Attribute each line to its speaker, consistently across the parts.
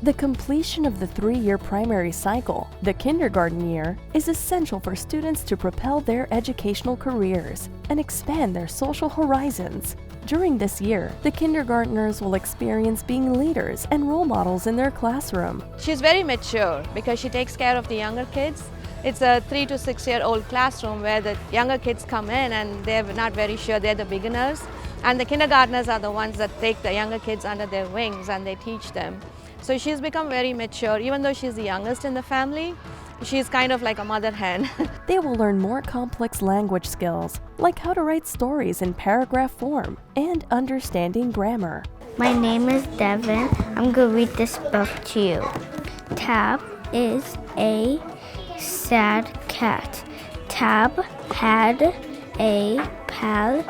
Speaker 1: The completion of the 3-year primary cycle, the kindergarten year, is essential for students to propel their educational careers and expand their social horizons. During this year, the kindergartners will experience being leaders and role models in their classroom.
Speaker 2: She's very mature because she takes care of the younger kids. It's a 3 to 6-year-old classroom where the younger kids come in and they're not very sure, they're the beginners. And the kindergartners are the ones that take the younger kids under their wings and they teach them. So she's become very mature. Even though she's the youngest in the family, she's kind of like a mother hen.
Speaker 1: They will learn more complex language skills, like how to write stories in paragraph form and understanding grammar.
Speaker 3: My name is Devin. I'm going to read this book to you. Tab is a sad cat. Tab had a pal.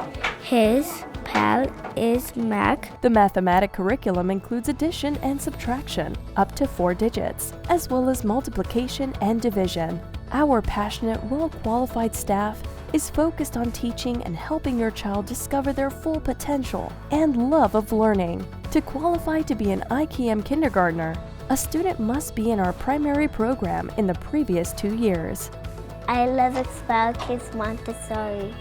Speaker 3: His pal is Mac.
Speaker 1: The mathematic curriculum includes addition and subtraction, up to 4 digits, as well as multiplication and division. Our passionate, well-qualified staff is focused on teaching and helping your child discover their full potential and love of learning. To qualify to be an IKM kindergartner, a student must be in our primary program in the previous 2 years.
Speaker 3: I love Expel Kids Montessori.